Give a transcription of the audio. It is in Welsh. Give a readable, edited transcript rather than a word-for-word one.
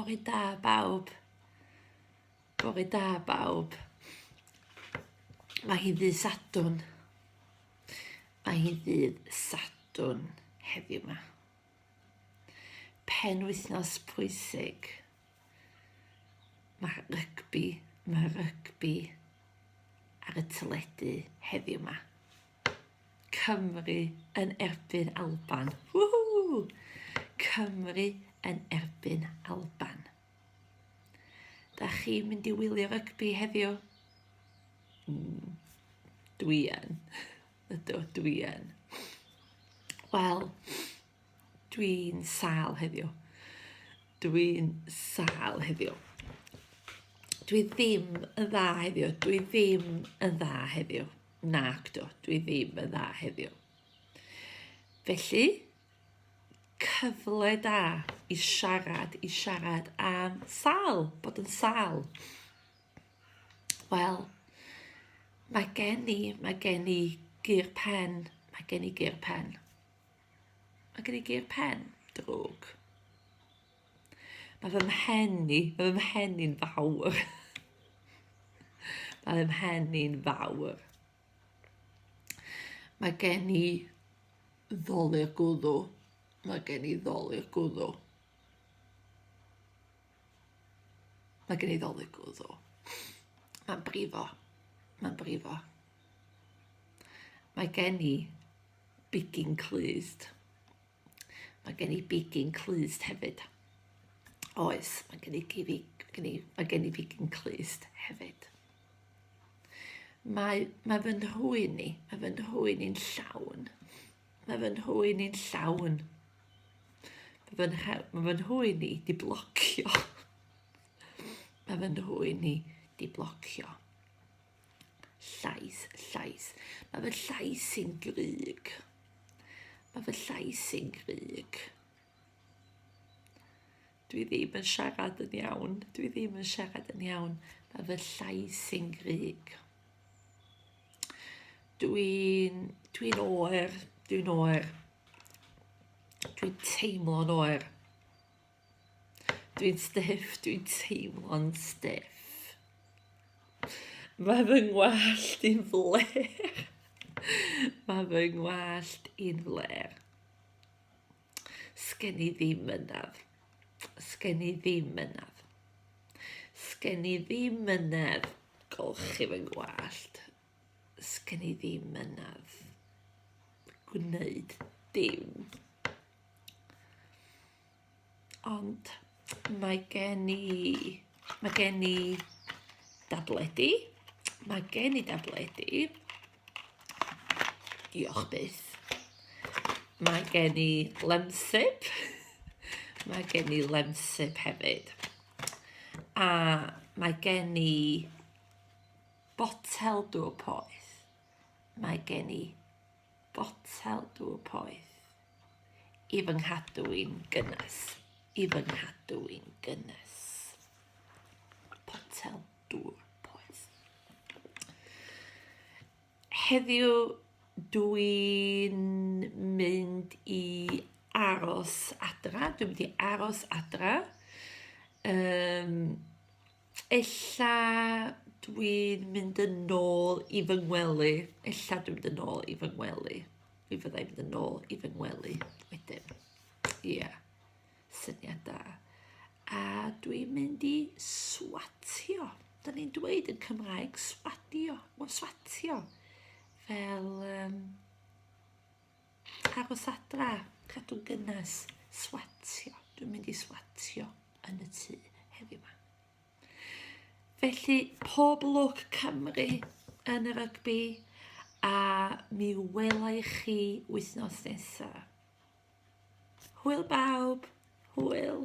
Bore da bawb. Bore da bawb. Mae hi ddydd Sadwrn. Mae hi ddydd Sadwrn heddiw yma. Penwythnos pwysig. Mae rygbi ar y teledu heddiw yma. Cymru yn erbyn Alban. Woohoo! Cymru yn erbyn Alban. Da chi mynd i wylio rygbi heddiw? Dwi yn. Ydw, dwi yn. Wel, dwi'n sal heddiw. Dwi'n sal heddiw. Dwi ddim yn dda heddiw. Dwi ddim yn dda heddiw. Nac do, dwi ddim yn dda heddiw. Felly, cyfle da i siarad am sal, bod yn sal. Wel, mae gen i gur pen, Mae gen i gur pen, drwg. Mae fy mhen i'n fawr. Mae fy mhen i'n fawr. Mae gen i ddoli'r gwddw. Mae gen i ddoli'r gwddw. Mae'n brifo. Mae gen i bigyn clust. Hefyd. Oes, mae gen i bigyn clust hefyd. Mae fy nhwyn i'n llawn. Mae fy nhwyn i di blocio. Llais. Mae fy llais i'n gryg. Dwi ddim yn siarad yn iawn. Mae fy llais i'n gryg. Dwi'n oer. Dwi'n teimlo'n oer. Dwi'n teimlo'n stiff. Mae fy ngwallt i'n fler. Sgen i ddim mynedd. Golchi fy ngwallt. Sgen i ddim mynedd. Gwneud dim. Ond mae gen i dabledi. Diolch byth. Mae gen i lemsip. Hefyd. A mae gen i botel dŵr poeth. I fy nghadw i'n gynnes. Botel dŵr poeth. Heddiw dwi'n mynd i aros adra. Ella dwi'n mynd yn ôl i fy ngwely. Mi fyddai'n mynd yn ôl i fy ngwely wedyn. Ie, syniad da. A dwi'n mynd i swatio. Da ni'n dweud yn Cymraeg swatio. Fel aros adra, cadw'n gynnes, swatio. Dwi'n mynd i swatio yn y tŷ heddiw yma. Felly, pob lwc Cymru yn y rygbi, a mi welai chi wythnos nesaf. Hwyl bawb, hwyl.